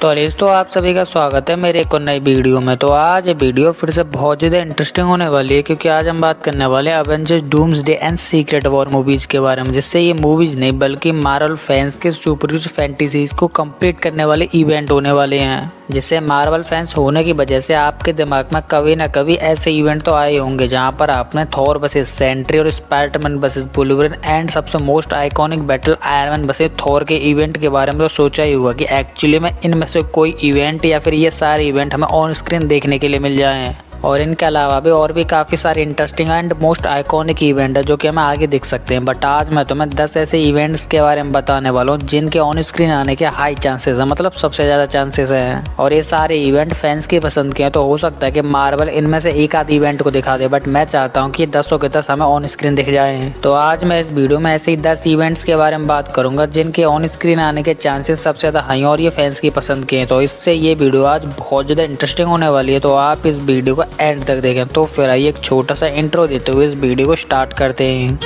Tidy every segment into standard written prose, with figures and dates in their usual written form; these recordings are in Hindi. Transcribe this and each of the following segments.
तो अलीस तो आप सभी का स्वागत है मेरे एक और नई वीडियो में। तो आज ये वीडियो फिर से बहुत ज़्यादा इंटरेस्टिंग होने वाली है, क्योंकि आज हम बात करने वाले हैं Avengers doomsday and secret war movies के बारे में, जिससे ये मूवीज़ नहीं बल्कि मार्वल फैंस के सुपरहिट फैंटेसीज को कंप्लीट करने वाले इवेंट होने वाले हैं। जिससे मार्वल फैंस होने की वजह से आपके दिमाग में कभी ना कभी ऐसे इवेंट तो आए होंगे जहां पर आपने थॉर वर्सेस सेंट्री और स्पाइडरमैन वर्सेस वुल्वरिन एंड सबसे most iconic battle iron Man versus Thor के इवेंट के बारे में तो सोचा ही होगा कि एक्चुअली में इनमें से कोई इवेंट या फिर ये सारे इवेंट हमें ऑन स्क्रीन देखने के लिए मिल जाएं। और इनके अलावा भी और भी काफ़ी सारे interesting and most iconic event है जो कि हमें आगे दिख सकते हैं। बट आज मैं तुम्हें 10 ऐसे इवेंट्स के बारे में बताने वाला हूँ जिनके ऑन स्क्रीन आने के हाई चांसेस हैं, मतलब सबसे ज़्यादा चांसेस हैं। और ये सारे इवेंट फैंस की पसंद के हैं, तो हो सकता है कि मार्वल इनमें से एक आध इवेंट को दिखा दे, बट मैं चाहता हूँ कि 10 के 10 हमें ऑन स्क्रीन दिख जाए। तो आज मैं इस वीडियो में ऐसे ही 10 इवेंट्स के बारे में बात करूंगा जिनके ऑन स्क्रीन आने के चांसेस सबसे ज़्यादा हाई और ये फैंस की पसंद के हैं। तो इससे ये वीडियो आज बहुत ज़्यादा इंटरेस्टिंग होने वाली है, तो आप इस वीडियो को एंड तक देखें। तो फिर आइए एक छोटा सा इंट्रो देते हुए इस वीडियो को स्टार्ट करते हैं।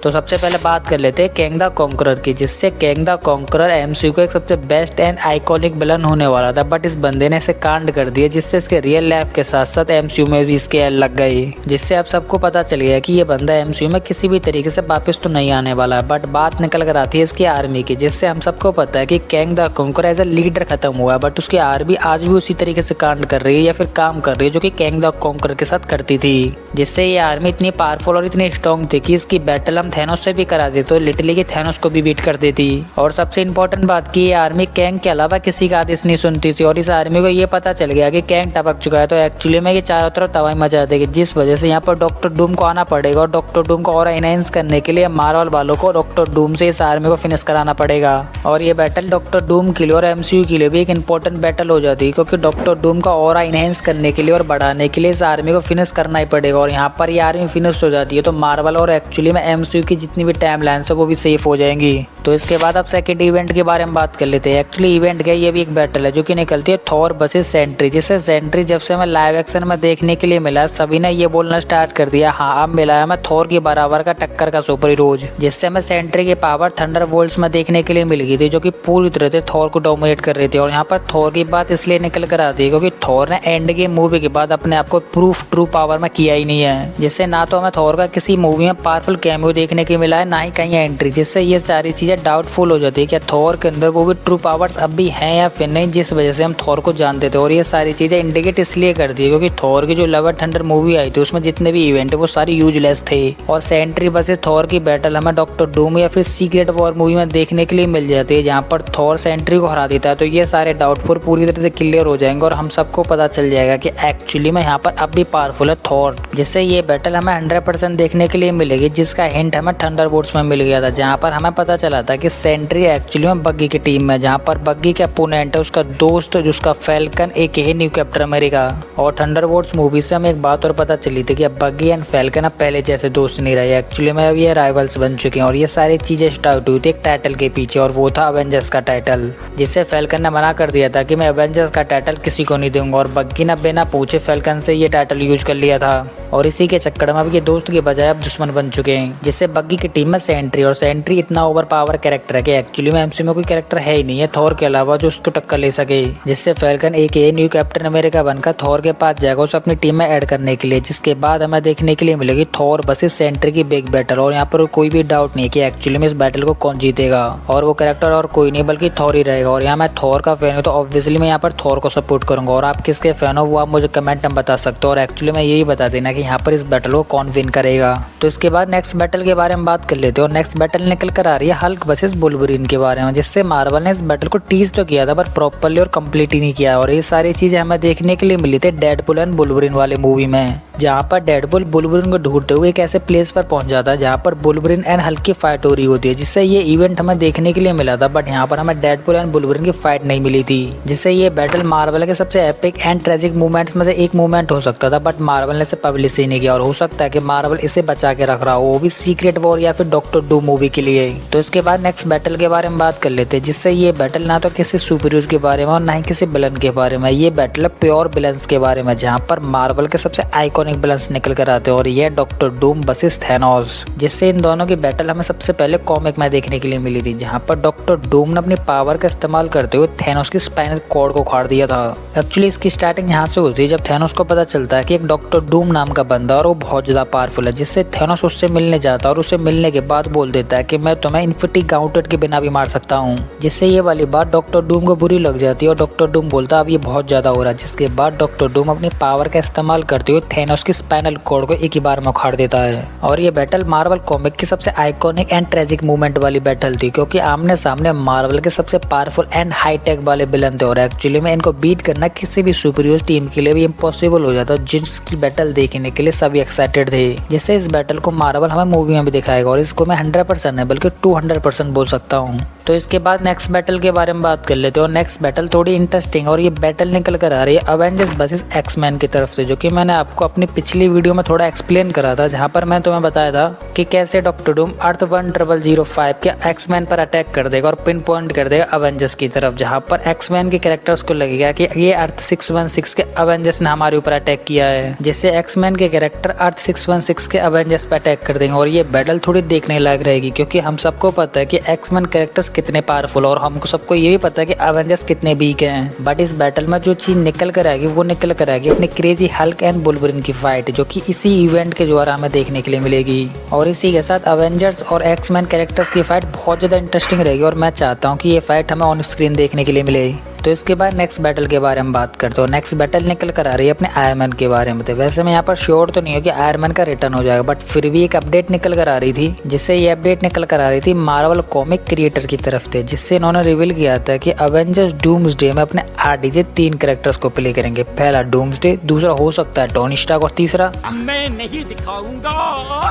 तो सबसे पहले बात कर लेते हैं कैंग द कॉन्करर की, जिससे कैंग द कॉन्करर एमसीयू को एक सबसे बेस्ट एंड आइकॉनिक विलन होने वाला था, बट इस बंदे ने इसे कांड कर दिया जिससे इसके रियल लाइफ के साथ साथ एमसीयू में भी इसके एल लग गई। जिससे अब सबको पता चल गया कि ये बंदा एमसीयू में किसी भी तरीके से वापस तो नहीं आने वाला है। बट बात निकल कर आती है इसकी आर्मी की, जिससे हम सबको पता है कि Kang the conqueror as a leader खत्म हुआ है, बट उसकी आर्मी आज भी उसी तरीके से कांड कर रही है या फिर काम कर रही है जो कि कैंग द कॉन्करर के साथ करती थी। जिससे ये आर्मी इतनी पावरफुल और इतनी स्ट्रॉन्ग थी कि इसकी बैटल हम थैनोस से भी करा तो लिटरली की थैनोस को भी बीट कर देती। और सबसे इंपॉर्टेंट बात की, ये आर्मी कैंग के अलावा किसी का आदेश नहीं सुनती थी, और इस आर्मी को ये पता चल गया कि कैंग टपक चुका है, तो एक्चुअली में ये चारों तरफ तबाही मचा देगी, जिस वजह से यहाँ पर डॉक्टर डूम को आना पड़ेगा। और डॉक्टर डूम को और एनहांस करने के लिए मार्वल वालों को डॉक्टर डूम से इस आर्मी को फिनिश कराना पड़ेगा। और ये बैटल डॉक्टर डूम के लिए और एमसीयू के लिए भी एक इंपॉर्टेंट बैटल हो जाती है, क्योंकि डॉक्टर डूम का और एनहांस करने के लिए और बढ़ाने के लिए इस आर्मी को फिनिश करना ही पड़ेगा। और यहाँ पर ये आर्मी फिनिश हो जाती है, तो मार्वल और एक्चुअली में एमसीयू की जितनी भी टाइम लाइन्स है वो भी सेफ हो जाएंगी। तो इसके बाद अब सेकंड इवेंट के बारे में बात कर लेते हैं। एक्चुअली इवेंट क्या, ये भी एक बैटल है जो कि निकलती है थॉर वर्सेस सेंट्री, जिससे सेंट्री जब से हमें लाइव एक्शन में देखने के लिए मिला, सभी ने ये बोलना स्टार्ट कर दिया, हाँ अब मिला है हमें थॉर की बराबर का टक्कर का सुपर हीरोज। जिससे हमें सेंट्री की पावर थंडरबोल्ट्स में देखने के लिए मिल गई थी, जो कि पूरी तरह से थॉर को डोमिनेट कर रही थी। और यहाँ पर थॉर की बात इसलिए निकल कर आती है क्योंकि थॉर ने एंड गेम मूवी के बाद अपने आप को प्रूफ ट्रू पावर में किया ही नहीं है, जिससे ना तो हमें थॉर का किसी मूवी में पावरफुल कैमियो देखने के मिला है, ना ही कहीं एंट्री। जिससे ये सारी चीजें डाउटफुल हो जाती है कि थॉर के अंदर वो भी ट्रू पावर्स अब भी हैं या फिर नहीं, जिस वजह से हम थॉर को जानते थे। और ये सारी चीजें इंडिकेट इसलिए करती है क्योंकि थॉर की जो लव एंड थंडर मूवी आई थी उसमें जितने भी इवेंट है वो सारी यूजलेस थे। और सेंट्री वर्सेस थॉर की बैटल हमें डॉक्टर डूम या फिर सीक्रेट वॉर मूवी में देखने के लिए मिल जाती है, जहाँ पर थॉर सेंट्री को हरा देता है। तो ये सारे डाउटफुल पूरी तरह से क्लियर हो जाएंगे और हम सबको पता चल जाएगा कि एक्चुअली में यहाँ पर अब भी पावरफुल है थॉर। जिससे ये बैटल हमें 100% देखने के लिए मिलेगी, जिसका हिंट हमें थंडरबोल्ट्स में मिल गया था, जहाँ पर हमें पता चला था कि सेंट्री एक्चुअली में बग्गी की टीम में, जहां पर बग्गी के अपोनेंट है उसका दोस्त जिसका फैल्कन एक ही न्यू कैप्टन अमेरिका। और थंडरबोल्ट्स मूवी से हमें एक बात और पता चली थी कि अब बग्गी एंड फैल्कन अब पहले जैसे दोस्त नहीं रहे, एक्चुअली में अब ये राइवल्स बन चुके हैं। और ये सारी चीजें स्टार्ट हुई थी एक टाइटल के पीछे, और वो था अवेंजर्स का टाइटल। जिससे फैल्कन ने मना कर दिया था कि मैं अवेंजर्स का टाइटल किसी को नहीं दूंगा, और बग्गी ने बिना पूछे फैल्कन से ये टाइटल यूज कर लिया था। और इसी के चक्कर में अब ये दोस्त के बजाय अब दुश्मन बन चुके हैं। जिससे बग्गी की टीम में सेंट्री, और सेंट्री इतना ओवर पावर कैरेक्टर है कि एक्चुअली में एमसीयू में कोई कैरेक्टर है ही नहीं है थॉर के अलावा जो उसको टक्कर ले सके। जिससे फैल्कन एक न्यू कैप्टन अमेरिका बनकर थॉर के पास जाएगा उसे अपनी टीम में ऐड करने के लिए, जिसके बाद हमें देखने के लिए मिलेगी थॉर वर्सेस सेंट्री की बिग बैटल। और यहाँ पर कोई भी डाउट नहीं है कि एक्चुअली में इस बैटल को कौन जीतेगा, और वो कैरेक्टर और कोई नहीं बल्कि थॉर ही रहेगा। और यहाँ मैं थॉर का फैन हूँ, तो ऑब्वियसली मैं यहाँ पर थॉर को सपोर्ट करूंगा। और आप किसके फैन हो वो आप मुझे कमेंट में बता सकते हो, और एक्चुअली में यही बता देना कि यहाँ पर इस बैटल को कौन विन करेगा। तो इसके बाद नेक्स्ट बैटल के बारे में बात कर लेते हैं, और नेक्स्ट बैटल निकल कर आ रही है हल्क वर्सेस वुल्वरिन के बारे में। जिससे मार्वल ने इस बैटल को टीज तो किया था पर प्रॉपर्ली और कंप्लीट ही नहीं किया। और ये सारी चीजें हमें देखने के लिए मिली थी डेडपुल एंड वुल्वरिन वाले मूवी में, जहाँ पर डेडपुल वुल्वरिन को ढूंढते हुए एक ऐसे प्लेस पर पहुंच जाता है जहाँ पर वुल्वरिन एंड हल्क की फाइट हो रही होती है। जिससे ये इवेंट हमें देखने के लिए मिला था, बट यहाँ पर हमें डेडपुल एंड वुल्वरिन की फाइट नहीं मिली थी। जिससे ये बैटल मार्वल के सबसे एपिक एंड ट्रेजिक मूवमेंट्स में से एक मूवमेंट हो सकता था, बट मार्वल ने इसे पब्लिश ही नहीं किया। और हो सकता है कि मार्वल इसे बचा के रख रहा हो, वो भी सीक्रेट वॉर या फिर डॉक्टर डूम मूवी के लिए। तो इसके बाद नेक्स्ट बैटल के बारे में बात कर लेते हैं, जिससे ये बैटल ना तो किसी सुपर हीरोज के बारे में और ना ही किसी विलन के बारे में, ये बैटल है प्योर विलन्स के बारे में, जहाँ पर मार्वल के सबसे आइकॉनिक आइकॉनिक बैलेंस निकल कर आते हैं और ये डॉक्टर डूम वर्सेस थैनोस, जिससे इन दोनों की बैटल हमें सबसे पहले कॉमिक में देखने के लिए मिली थी, जहाँ पर डॉक्टर डूम ने अपनी पावर का इस्तेमाल करते हुए थैनोस की स्पाइनल कॉर्ड को उखाड़ दिया था। एक्चुअली इसकी स्टार्टिंग यहाँ से होती है जब थैनोस को पता चलता है कि एक डॉक्टर डूम नाम का बंदा और वो बहुत ज्यादा पावरफुल है, जिससे थैनोस उससे मिलने जाता है और उससे मिलने के बाद बोल देता है कि मैं तुम्हें इन्फिनिटी गाउंटेड के बिना भी मार सकता हूँ, जिससे ये वाली बात डॉक्टर डूम को बुरी लग जाती है और डॉक्टर डूम बोलता है अब ये बहुत ज्यादा हो रहा है, जिसके बाद डॉक्टर डूम अपनी पावर का इस्तेमाल करते हुए थैनोस की स्पाइनल कॉर्ड को एक ही बार में उखाड़ देता है। और ये बैटल मार्वल कॉमिक की सबसे आइकॉनिक एंड ट्रेजिक मूवमेंट वाली बैटल थी, क्योंकि आमने सामने मार्वल के सबसे पावरफुल एंड हाईटेक वाले विलन थे और एक्चुअली में इनको बीट करना किसी भी सुपरहीरो टीम के लिए भी इम्पॉसिबल हो जाता, जिसकी बैटल देखने के लिए सभी एक्साइटेड थे। जिससे इस बैटल को मार्वल हमें मूवी में भी दिखाएगा और इसको मैं 100% है बल्कि 200% बोल सकता हूँ। तो इसके बाद नेक्स्ट बैटल के बारे में बात कर लेते हैं और नेक्स्ट बैटल थोड़ी इंटरेस्टिंग और ये बैटल निकल कर आ रही है अवेंजर्स वर्सेस एक्समैन की तरफ से, जो कि मैंने आपको अपनी पिछली वीडियो में थोड़ा एक्सप्लेन करा था, जहाँ पर मैं तुम्हें बताया था कि कैसे डॉक्टर डूम अर्थ 1005 के एक्समैन पर अटैक कर देगा और पिन पॉइंट कर देगा अवेंजर्स की तरफ, जहाँ पर एक्समैन के कैरेक्टर्स को लगेगा कि ये अर्थ 616 के अवेंजर्स ने हमारे ऊपर अटैक किया है, जिससे एक्समैन के कैरेक्टर अर्थ 616 के अवेंजर्स पर अटैक कर देंगे और ये बैटल थोड़ी देखने लायक रहेगी, क्योंकि हम सबको पता है कि एक्समैन कैरेक्टर्स कितने पावरफुल और हमको सबको ये भी पता है कि अवेंजर्स कितने वीक हैं। बट इस बैटल में जो चीज निकल कर आएगी वो निकल कर आएगी अपने क्रेजी हल्क एंड वुल्वरिन की फाइट, जो कि इसी इवेंट के द्वारा हमें देखने के लिए मिलेगी। और इसी के साथ अवेंजर्स और एक्समैन कैरेक्टर्स की फाइट बहुत ज्यादा इंटरेस्टिंग रहेगी और मैं चाहता हूँ कि ये फाइट हमें ऑन स्क्रीन देखने के लिए मिले। तो इसके बाद नेक्स्ट बैटल के बारे में बात करते हो। नेक्स्ट बैटल निकल कर आ रही है अपने आयरन मैन के बारे में। तो वैसे मैं यहाँ पर श्योर तो नहीं हूँ कि आयरन मैन का रिटर्न हो जाएगा, बट फिर भी एक अपडेट निकल कर आ रही थी, जिससे ये अपडेट निकल कर आ रही थी मार्वल कॉमिक क्रिएटर की तरफ से, जिससे इन्होंने रिवील किया था कि अवेंजर्स डूम्सडे में अपने आरडीजे 3 कैरेक्टर्स को प्ले करेंगे। पहला डूम्सडे, दूसरा हो सकता है टोनी स्टार्क और तीसरा मैं नहीं दिखाऊंगा।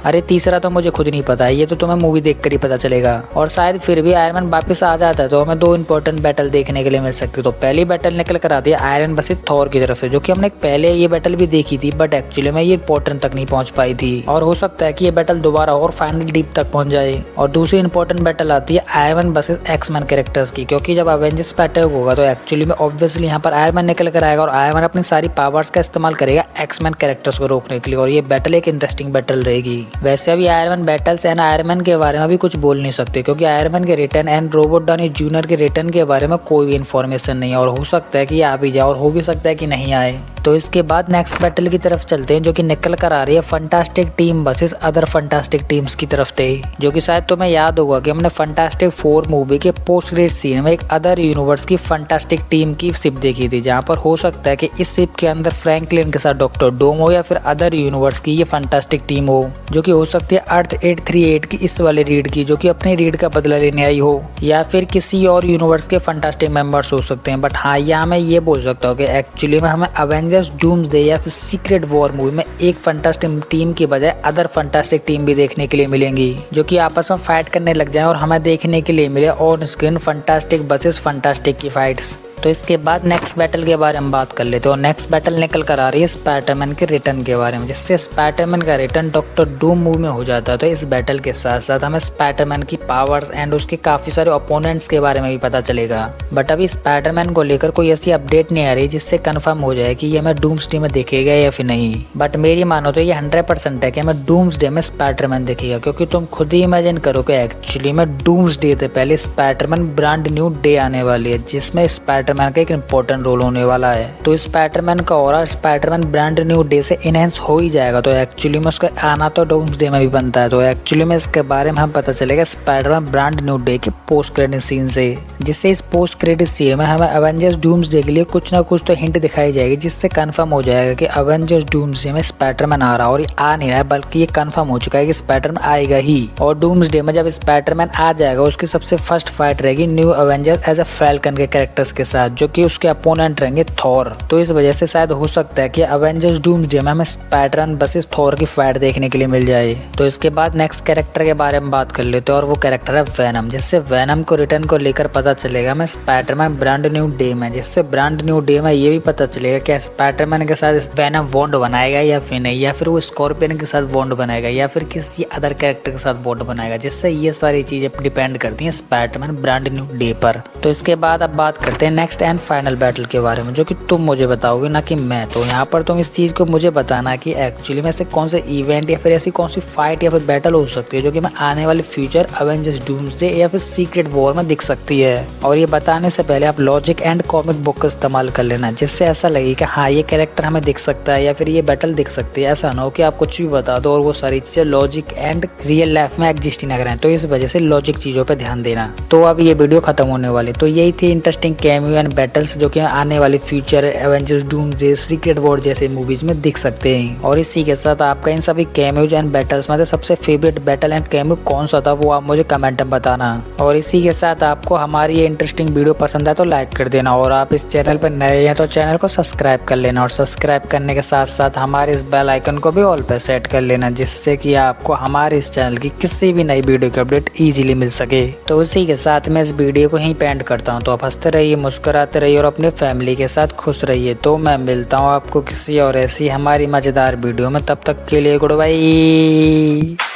अरे तीसरा तो मुझे खुद नहीं पता है, ये तो तुम्हें मूवी देख कर ही पता चलेगा। और शायद फिर भी आयरन मैन वापस आ जाता है तो हमें 2 इंपॉर्टेंट बैटल देखने के लिए मिल सकती है। तो पहली बैटल निकल कर आती है आयरन वर्सेस थॉर की तरफ से, जो कि हमने पहले ये बैटल भी देखी थी, बट एक्चुअली में ये इंपॉर्टेंट तक नहीं पहुंच पाई थी और हो सकता है कि ये बैटल दोबारा और फाइनल डीप तक पहुंच जाए। और दूसरी इंपॉर्टेंट बैटल आती है Iron Man versus Axeman characters की, क्योंकि जब अवेंजर्स पे अटैक होगा तो एक्चुअली में ऑब्वियसली यहाँ पर आयरन मैन निकल कर आएगा और आयरन मैन अपनी सारी पावर्स का इस्तेमाल करेगा एक्समैन कैरेक्टर्स को रोकने के लिए और ये बैटल एक इंटरेस्टिंग बैटल रहेगी। वैसे अभी Iron Man battles and Iron Man के बारे में भी कुछ बोल नहीं सकते, क्योंकि आयरन मैन के return and Robert Downey Junior के रिटर्न के बारे में कोई भी इन्फॉर्मेशन नहीं है और हो सकता है कि ये आ भी जाए और हो भी सकता है कि नहीं आए। तो इसके बाद नेक्स्ट बैटल की तरफ चलते हैं, जो कि निकल कर आ रही है fantastic team versus other fantastic teams की तरफ से, जो कि शायद तुम्हें याद होगा कि हमने फंटास्टिक 4 मूवी के पोस्ट क्रेडिट सीन में एक अदर यूनिवर्स की फंटास्टिक टीम की शिप देखी थी, जहां पर हो सकता है कि इस शिप के अंदर फ्रैंकलिन के साथ डॉक्टर डूम हो या फिर अदर यूनिवर्स की ये फंटास्टिक टीम हो, जो कि हो सकती है अर्थ 838 की इस वाले रीड की, जो कि अपनी रीड का बदला लेने आई हो, या फिर किसी और यूनिवर्स के फंटास्टिक मेंबर्स हो सकते हैं। बट हाँ, यहाँ मैं ये बोल सकता हूँ कि एक्चुअली में हमें अवेंजर्स डूम्सडे या फिर सीक्रेट वॉर मूवी में एक फंटास्टिक टीम की बजाय अदर फंटास्टिक टीम भी देखने के लिए मिलेंगी, जो कि आपस में फाइट करने लग जाए और हमें देखने के लिए मिले on screen fantastic versus fantastic की फाइट्स। तो इसके बाद नेक्स्ट बैटल के बारे में बात कर लेते हैं और नेक्स्ट बैटल निकल कर आ रही है स्पाइडरमैन के रिटर्न के बारे में, जिससे स्पाइडरमैन का रिटर्न डॉक्टर डूम मूवी में हो जाता है। तो इस बैटल के साथ साथ हमें स्पाइडरमैन की पावर्स एंड उसके काफी सारे ओपोनेंट्स के बारे में भी पता चलेगा। बट अभी स्पाइडरमैन को लेकर कोई ऐसी अपडेट नहीं आ रही जिससे कंफर्म हो जाए कि ये हमें डूम्सडे में दिखेगा या फिर नहीं। बट मेरी मानो तो ये 100% है कि हमें डूम्सडे में स्पाइडरमैन दिखेगा, क्योंकि तुम खुद ही इमेजिन करो कि एक्चुअली में डूम्सडे से पहले स्पाइडरमैन ब्रांड न्यू डे आने वाली है, जिसमें स्पाइडरमैन का एक इंपॉर्टेंट रोल होने वाला है। तो स्पाइडरमैन का aura Spiderman brand new day से इनहेंस हो ही जाएगा। तो एक्चुअली में उसका आना तो डूम्सडे में भी बनता है। तो एक्चुअली में इसके बारे में हम पता चलेगा स्पाइडरमैन ब्रांड न्यू डे के पोस्ट क्रेडिट सीन से, जिससे इस पोस्ट क्रेडिट सीन में हमें अवेंजर्स डूम्सडे के लिए कुछ ना कुछ तो हिंट दिखाई जाएगी, जिससे कंफर्म हो जाएगा कि अवेंजर्स डूम्सडे में स्पाइडरमैन आ रहा है। और ये आ नहीं रहा है, बल्कि ये कंफर्म हो चुका है कि स्पाइडरमैन आएगा ही। और डूम्सडे में जब स्पाइडरमैन आ जाएगा उसकी सबसे फर्स्ट फाइट रहेगी new Avenger as a Falcon के कैरेक्टर्स के साथ, जो कि उसके अपोनेंट रहेंगे थॉर। तो इस वजह से शायद हो सकता है कि अवेंजर्स डूम्सडे में हमें स्पाइडरमैन वर्सेस थॉर की फाइट देखने के लिए मिल जाए। तो इसके बाद नेक्स्ट कैरेक्टर के बारे में बात कर लेते हैं और वो कैरेक्टर है वेनम, जिससे वेनम को रिटर्न को लेकर पता चलेगा हमें स्पाइडरमैन ब्रांड न्यू डे में, जिससे ब्रांड न्यू डे में ये भी पता चलेगा कि स्पाइडरमैन के साथ वेनम बॉन्ड बनाएगा या फिर नहीं, या फिर वो स्कॉर्पियन के साथ बॉन्ड बनाएगा या फिर किसी अदर कैरेक्टर के साथ बॉन्ड बनाएगा, जिससे ये सारी चीजें डिपेंड करती हैं स्पाइडरमैन ब्रांड न्यू डे पर। तो इसके बाद अब बात करते हैं नेक्स्ट एंड फाइनल बैटल के बारे में, जो कि तुम मुझे बताओगे ना कि मैं। तो यहाँ पर तुम इस चीज़ को मुझे बताना कि एक्चुअली में से कौन से इवेंट या फिर ऐसी कौन सी फाइट या फिर बैटल हो सकती है जो कि मैं आने वाले फ्यूचर अवेंजर्स डूम्सडे या फिर सीक्रेट वॉर में दिख सकती है। और ये बताने से पहले आप लॉजिक एंड कॉमिक बुक का इस्तेमाल कर लेना, जिससे ऐसा लगे कि हाँ ये कैरेक्टर हमें दिख सकता है या फिर ये बैटल दिख सकती है। ऐसा ना हो कि आप कुछ भी बता दो और वो सारी चीजें लॉजिक एंड रियल लाइफ में एग्जिस्ट ही ना करें। तो इस वजह से लॉजिक चीजों पे ध्यान देना। तो अब ये वीडियो खत्म होने वाली, तो यही थी इंटरेस्टिंग कैमियो एंड बैटल्स जो कि आने वाले future Avengers doomsday secret war जैसे मूवीज में दिख सकते हैं। और इसी के साथ आपका इन सभी कैमियोज एंड बैटल्स में से सबसे फेवरेट बैटल एंड कैमियो कौन सा था वो आप मुझे कमेंट में बताना। और इसी के साथ आपको हमारी ये इंटरेस्टिंग वीडियो पसंद है तो लाइक कर देना, और आप इस चैनल पर नए हैं तो चैनल को सब्सक्राइब कर लेना, और सब्सक्राइब करने के साथ साथ हमारे इस बेल आइकन को भी ऑल पे सेट कर लेना, जिससे कि आपको हमारे इस चैनल की किसी भी नई वीडियो की अपडेट इजीली मिल सके। तो उसी के साथ मैं इस वीडियो को यहीं पेंड करता हूँ। तो आप हंसते रहिए, मुस्कुराते रहिए और अपने फैमिली के साथ खुश रहिए। तो मैं मिलता हूँ आपको किसी और ऐसी हमारी मजेदार वीडियो में, तब तक के लिए गुड बाय।